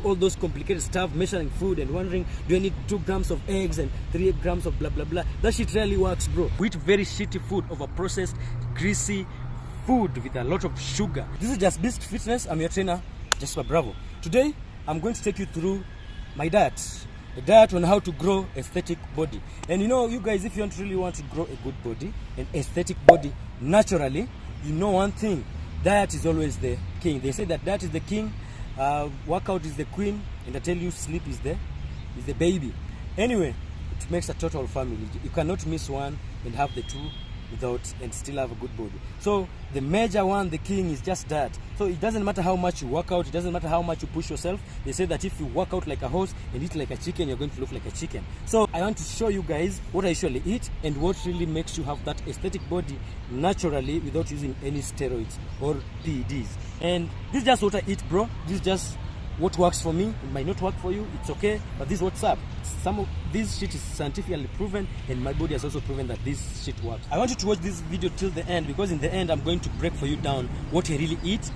all those complicated stuff, measuring food and wondering, do I need 2 grams of eggs and 3 grams of blah blah blah? That shit really works, bro. We eat very shitty food, overprocessed, greasy food with a lot of sugar. This is Just Beast Fitness. I'm your trainer, Jasper Bravo. Today, I'm going to take you through my diet. A diet on how to grow aesthetic body. And you know, you guys, if you really want to grow a good body, an aesthetic body, naturally, you know one thing, diet is always the king. They say that diet is the king, workout is the queen, and I tell you, sleep is the baby. Anyway, it makes a total family. You cannot miss one and have the two and still have a good body. So the major one, the king, is just diet. So it doesn't matter how much you work out, it doesn't matter how much you push yourself. They say that if you work out like a horse and eat like a chicken, you're going to look like a chicken. So I want to show you guys what I usually eat and what really makes you have that aesthetic body naturally without using any steroids or PEDs. And this is just what I eat, bro. This is just what works for me. It might not work for you, it's okay, but this is what's up. Some of this shit is scientifically proven, and my body has also proven that this shit works. I want you to watch this video till the end, because in the end I'm going to break for you down what I really eat,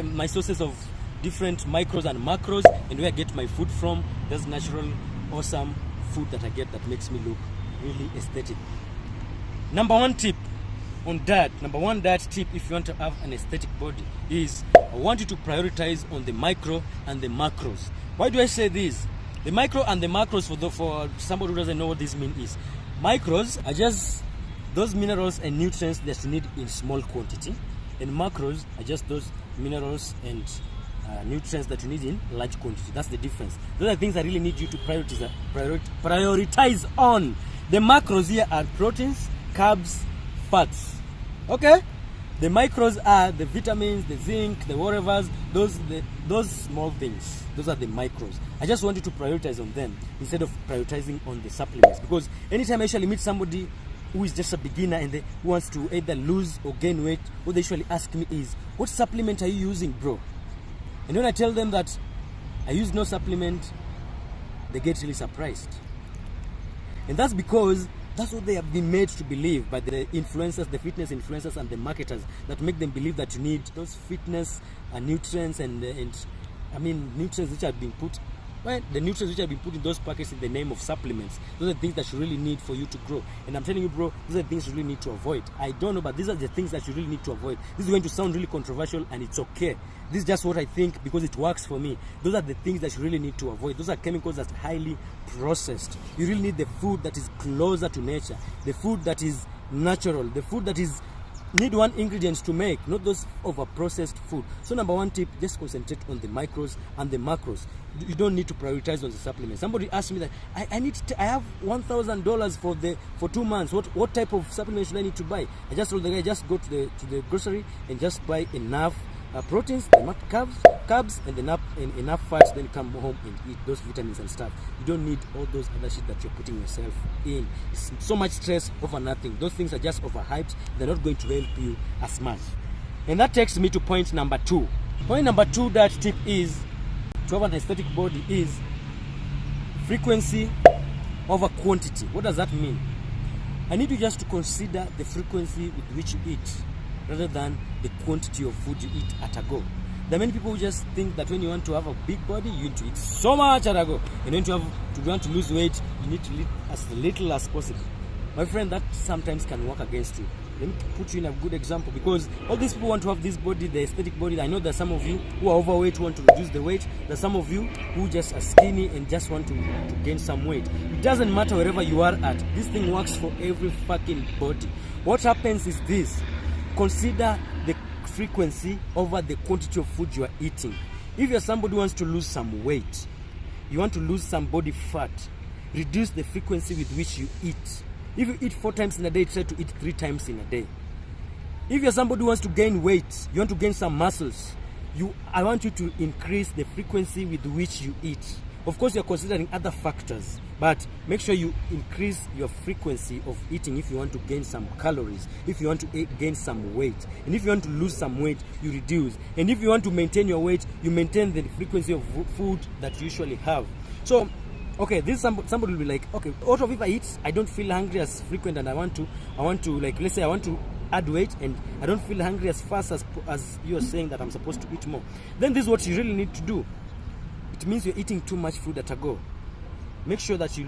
my sources of different micros and macros, and where I get my food from. That's natural, awesome food that I get that makes me look really aesthetic. Number one tip on diet, number one diet tip if you want to have an aesthetic body is, I want you to prioritize on the micro and the macros. Why do I say this? The micro and the macros, for somebody who doesn't know what this means, is micros are just those minerals and nutrients that you need in small quantity, and macros are just those minerals and nutrients that you need in large quantity. That's the difference. Those are things I really need you to prioritize on. The macros here are proteins, carbs, fats. Okay? The micros are the vitamins, the zinc, the whatevers, those small things. Those are the micros. I just want you to prioritize on them instead of prioritizing on the supplements. Because anytime I usually meet somebody who is just a beginner and who wants to either lose or gain weight, what they usually ask me is, what supplement are you using, bro? And when I tell them that I use no supplement, they get really surprised. And that's because that's what they have been made to believe by the influencers, the fitness influencers and the marketers, that make them believe that you need those fitness and nutrients nutrients which have been put, the nutrients which have been put in those packets in the name of supplements. Those are the things that you really need for you to grow. And I'm telling you, bro, these are the things you really need to avoid. I don't know, but these are the things that you really need to avoid. This is going to sound really controversial, and it's okay. This is just what I think because it works for me. Those are the things that you really need to avoid. Those are chemicals that are highly processed. You really need the food that is closer to nature, the food that is natural, the food that is need one ingredient to make, not those over-processed food. So number one tip, just concentrate on the micros and the macros. You don't need to prioritize on the supplements. Somebody asked me that I have $1,000 for 2 months. What type of supplement should I need to buy? I just told the guy, just go to the grocery and just buy enough proteins, enough carbs, and enough fats. Then come home and eat those vitamins and stuff. You don't need all those other shit that you're putting yourself in. It's so much stress over nothing. Those things are just overhyped. They're not going to help you as much. And that takes me to point number 2. Point number 2, that tip is to have an aesthetic body, is frequency over quantity. What does that mean? I need you just to consider the frequency with which you eat rather than the quantity of food you eat at a go. There are many people who just think that when you want to have a big body, you need to eat so much at a go. And when you want to lose weight, you need to eat as little as possible. My friend, that sometimes can work against you. Let me put you in a good example, because all these people want to have this body, the aesthetic body. I know there's some of you who are overweight who want to reduce the weight. There's some of you who just are skinny and just want to gain some weight. It doesn't matter wherever you are at. This thing works for every fucking body. What happens is this: consider the frequency over the quantity of food you are eating. If you're somebody who wants to lose some weight, you want to lose some body fat, reduce the frequency with which you eat. If you eat 4 times in a day, try to eat 3 times in a day. If you're somebody who wants to gain weight, you want to gain some muscles, I want you to increase the frequency with which you eat. Of course, you're considering other factors, but make sure you increase your frequency of eating if you want to gain some calories, if you want to gain some weight. And if you want to lose some weight, you reduce. And if you want to maintain your weight, you maintain the frequency of food that you usually have. So, okay, this somebody will be like, okay, out of if I eat, I don't feel hungry as frequent, and I want to like, let's say I want to add weight and I don't feel hungry as fast as you're saying that I'm supposed to eat more. Then this is what you really need to do. it means you're eating too much food at a go. Make sure that you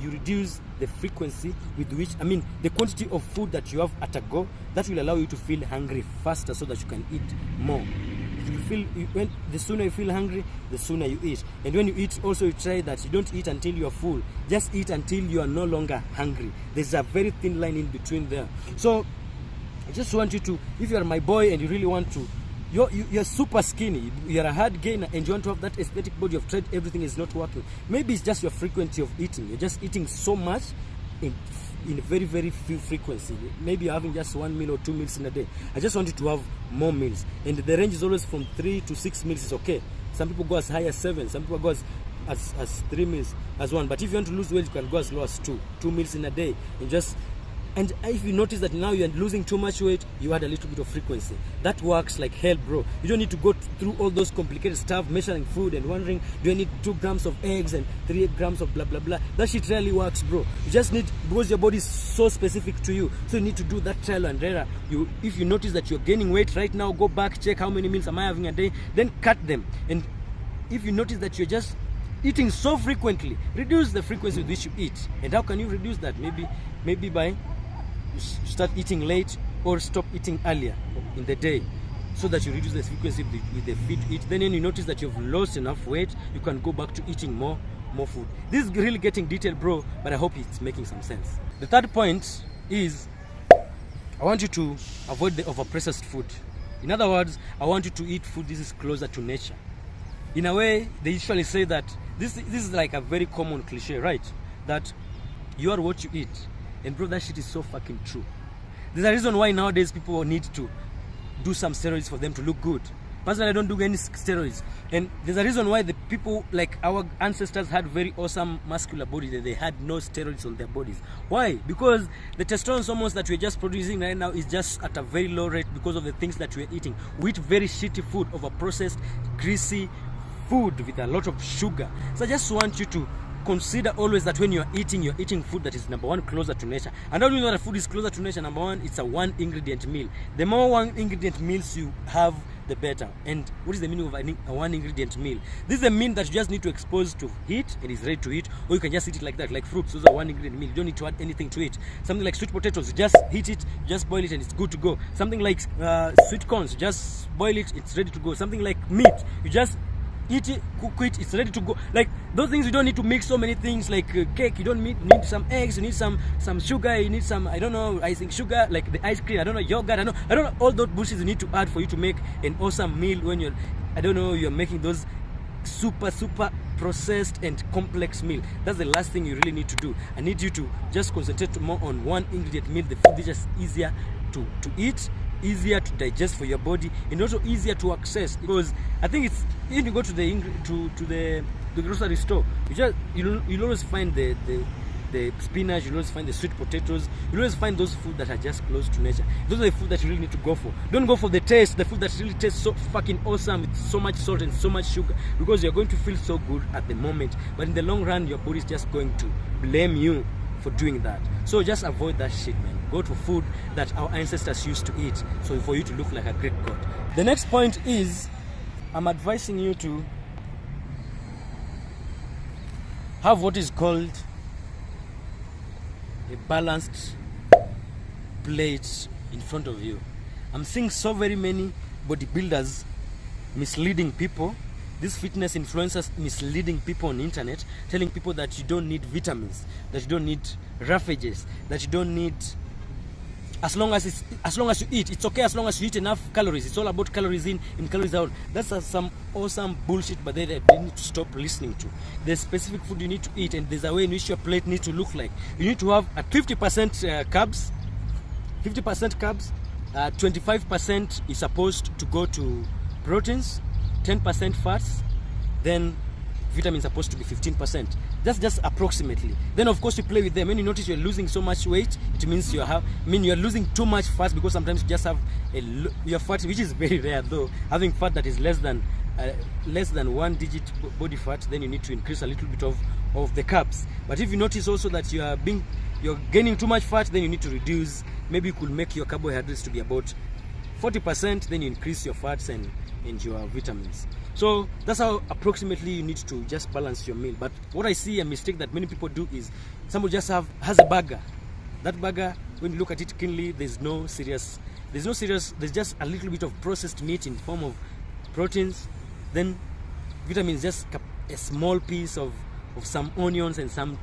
reduce the frequency with which, the quantity of food that you have at a go. That will allow you to feel hungry faster so that you can eat more. The sooner you feel hungry, the sooner you eat. And when you eat, also you try that you don't eat until you are full. Just eat until you are no longer hungry. There's a very thin line in between there. So I just want you to, if you are my boy and you really want to, you're super skinny, you're a hard gainer, and you want to have that aesthetic body, you've tried everything, is not working. Maybe it's just your frequency of eating. You're just eating so much in very, very few frequency. Maybe you're having just 1 meal or 2 meals in a day. I just want you to have more meals. And the range is always from 3 to 6 meals is okay. Some people go as high as 7, some people go as 3 meals, as 1. But if you want to lose weight, you can go as low as 2 meals in a day. And if you notice that now you're losing too much weight, you add a little bit of frequency. That works like hell, bro. You don't need to go through all those complicated stuff, measuring food and wondering, do I need 2 grams of eggs and 3 grams of blah, blah, blah. That shit really works, bro. You just need, because your body is so specific to you, so you need to do that trial and error. If you notice that you're gaining weight right now, go back, check how many meals am I having a day, then cut them. And if you notice that you're just eating so frequently, reduce the frequency with which you eat. And how can you reduce that? Maybe by start eating late or stop eating earlier in the day, so that you reduce the frequency with the feed you eat. Then when you notice that you've lost enough weight, you can go back to eating more food. This is really getting detailed, bro, but I hope it's making some sense. The third point is, I want you to avoid the overprocessed food. In other words, I want you to eat food this is closer to nature. In a way, they usually say that this is like a very common cliche, right? That you are what you eat. And bro, that shit is so fucking true. There's a reason why nowadays people need to do some steroids for them to look good. Personally, I don't do any steroids. And there's a reason why the people, like our ancestors, had very awesome muscular bodies, that they had no steroids on their bodies. Why? Because the testosterone hormones that we're just producing right now is just at a very low rate because of the things that we're eating. We eat very shitty food, overprocessed, greasy food with a lot of sugar. So I just want you to consider always that when you're eating food that is, number one, closer to nature. And how do you know that food is closer to nature? Number one, it's a 1 ingredient meal. The more 1 ingredient meals you have, the better. And what is the meaning of a 1 ingredient meal? This is a meal that you just need to expose to heat, and it's ready to eat, or you can just eat it like that, like fruits. Those are 1 ingredient meal. You don't need to add anything to it. Something like sweet potatoes, you just heat it, just boil it, and it's good to go. Something like sweet corns, you just boil it, it's ready to go. Something like meat, you just eat it, cook it, it's ready to go. Like those things, you don't need to mix so many things. Like cake, you don't need some eggs, you need some sugar, you need some, I don't know, icing sugar, like the ice cream, I don't know, yogurt, I don't know all those bullshit you need to add for you to make an awesome meal when you're, I don't know, you're making those super processed and complex meal. That's the last thing you really need to do. I need you to just concentrate more on 1 ingredient meal. The food is just easier to eat, easier to digest for your body, and also easier to access. Because I think it's, if you go to the grocery store, you'll always find the spinach, you'll always find the sweet potatoes, you'll always find those food that are just close to nature. Those are the food that you really need to go for. Don't go for the taste, the food that really tastes so fucking awesome with so much salt and so much sugar, because you're going to feel so good at the moment, but in the long run your body is just going to blame you for doing that. So just avoid that shit, man. Go to food that our ancestors used to eat, so for you to look like a Greek god. The next point is, I'm advising you to have what is called a balanced plate in front of you. I'm seeing so very many bodybuilders misleading people, these fitness influencers misleading people on the internet, telling people that you don't need vitamins, that you don't need roughages, that you don't need, as long as you eat, it's okay as long as you eat enough calories. It's all about calories in and calories out. That's some awesome bullshit, but they need to stop listening to. There's specific food you need to eat, and there's a way in which your plate needs to look like. You need to have at 50% carbs, 25% is supposed to go to proteins, 10% fats, then vitamins are supposed to be 15%. That's just approximately. Then of course you play with them. When you notice you're losing so much weight, it means you're losing too much fat, because sometimes you just have your fat, which is very rare though. Having fat that is less than 1 digit body fat, then you need to increase a little bit of the carbs. But if you notice also that you're gaining too much fat, then you need to reduce. Maybe you could make your carbohydrates to be about 40%, then you increase your fats and your vitamins. So that's how approximately you need to just balance your meal. But what I see a mistake that many people do is someone just has a burger. That burger, when you look at it keenly, there's just a little bit of processed meat in form of proteins, then vitamins, just a small piece of some onions and some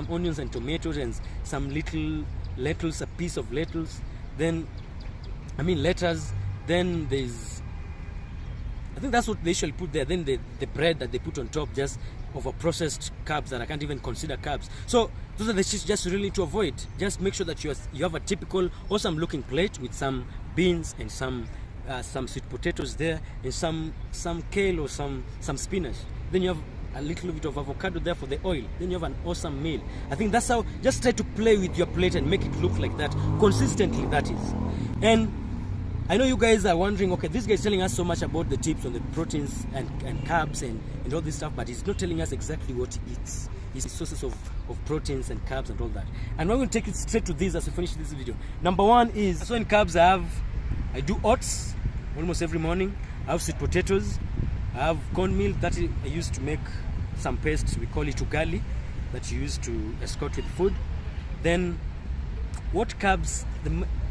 onions and tomatoes and some little lentils, a piece of lentils, then lettuce, then there's, I think that's what they usually put there, then the bread that they put on top, just of a processed carbs that I can't even consider carbs. So those are the shits just really to avoid. Just make sure that you have a typical awesome looking plate with some beans and some sweet potatoes there, and some kale or some spinach. Then you have a little bit of avocado there for the oil. Then you have an awesome meal. I think that's how, just try to play with your plate and make it look like that consistently, that is. And I know you guys are wondering, okay, this guy is telling us so much about the tips on the proteins and carbs and all this stuff, but he's not telling us exactly what he eats, his sources of proteins and carbs and all that. And we're going to take it straight to this as we finish this video. Number one is, so in carbs I do oats almost every morning. I have sweet potatoes. I have cornmeal that I use to make some paste, we call it ugali, that you use to escort with food. Then what carbs,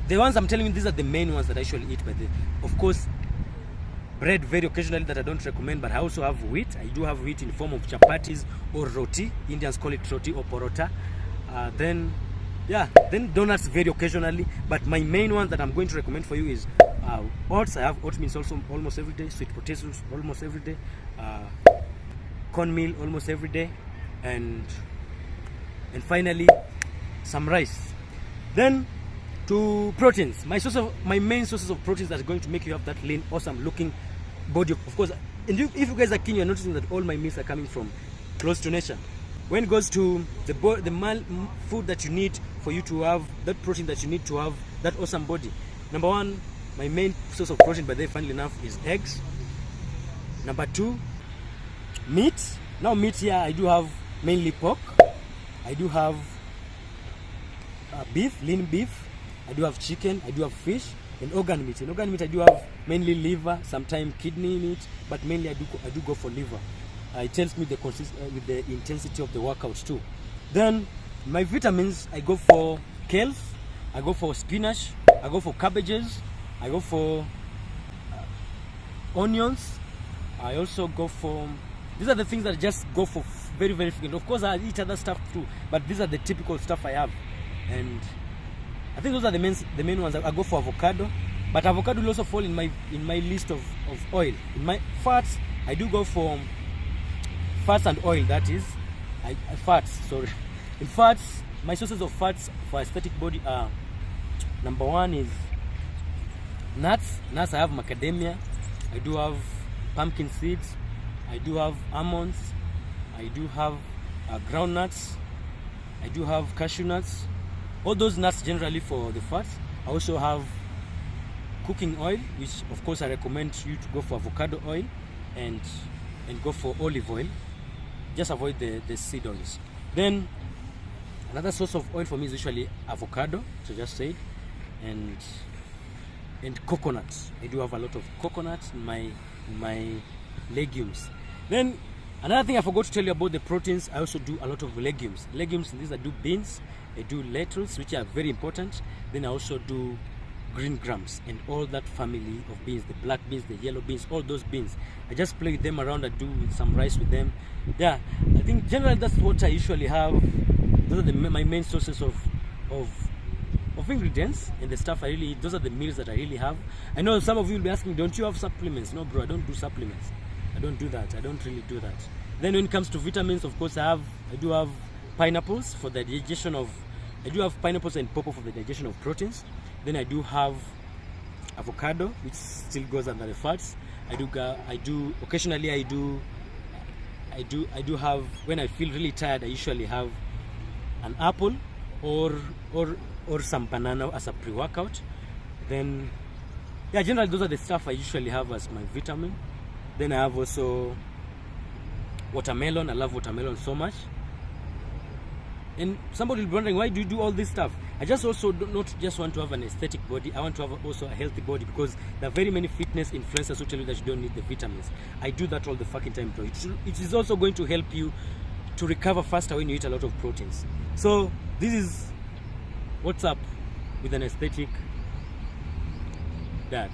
the ones I'm telling you, these are the main ones that I usually eat. But of course, bread very occasionally, that I don't recommend, but I also have wheat. I do have wheat in form of chapatis or roti. Indians call it roti or porota. Then donuts very occasionally. But my main one that I'm going to recommend for you is oats. I have oatmeal also almost every day, sweet potatoes almost every day, cornmeal almost every day, and finally some rice. Then to proteins, my main sources of proteins that are going to make you have that lean, awesome looking body. Of course, and if you guys are keen, you're noticing that all my meals are coming from close to nature. When it goes to the food that you need for you to have that protein that you need to have that awesome body, number one, my main source of protein, but funnily enough, is eggs. Number two, meat. Now meat here, I do have mainly pork. I do have beef, lean beef. I do have chicken, I do have fish, and organ meat. In organ meat, I do have mainly liver, sometimes kidney meat, but mainly I do go for liver. It helps me with the intensity of the workout too. Then my vitamins, I go for kale, I go for spinach, I go for cabbages, I go for onions. I also go for, these are the things that I just go for very, very frequent. Of course, I eat other stuff too, but these are the typical stuff I have. And I think those are the main ones. I go for avocado, but avocado will also fall in my list of oil. In my fats, I do go for fats and oil. That is, fats. Sorry, in fats, my sources of fats for aesthetic body are, number one is nuts. Nuts, I have macadamia. I do have pumpkin seeds. I do have almonds. I do have groundnuts. I do have cashew nuts. All those nuts generally for the fats. I also have cooking oil, which of course I recommend you to go for avocado oil and go for olive oil. Just avoid the seed oils. Then another source of oil for me is usually avocado, so just say, and coconut. I do have a lot of coconut in my legumes. Then another thing I forgot to tell you about the proteins, I also do a lot of legumes. Legumes, these I do beans, I do lentils, which are very important. Then I also do green grams and all that family of beans, the black beans, the yellow beans, all those beans. I just play with them around. I do some rice with them. Yeah, I think generally that's what I usually have. Those are my main sources of ingredients and the stuff I really eat. Those are the meals that I really have. I know some of you will be asking, don't you have supplements? No, bro, I don't do supplements. I don't do that. I don't really do that. Then when it comes to vitamins, of course, I do have pineapples for the digestion of, I do have pineapples and pawpaw for the digestion of proteins. Then I do have avocado, which still goes under the fats. I do occasionally I do have, when I feel really tired, I usually have an apple or some banana as a pre-workout. Then yeah, generally those are the stuff I usually have as my vitamin. Then I have also watermelon. I love watermelon so much. And somebody will be wondering, why do you do all this stuff? I just also do not just want to have an aesthetic body. I want to have also a healthy body, because there are very many fitness influencers who tell you that you don't need the vitamins. I do that all the fucking time, bro. It is also going to help you to recover faster when you eat a lot of proteins. So this is what's up with an aesthetic diet.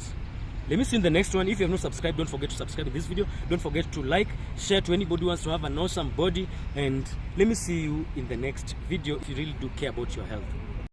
Let me see you in the next one. If you have not subscribed, don't forget to subscribe to this video. Don't forget to like, share to anybody who wants to have an awesome body. And let me see you in the next video if you really do care about your health.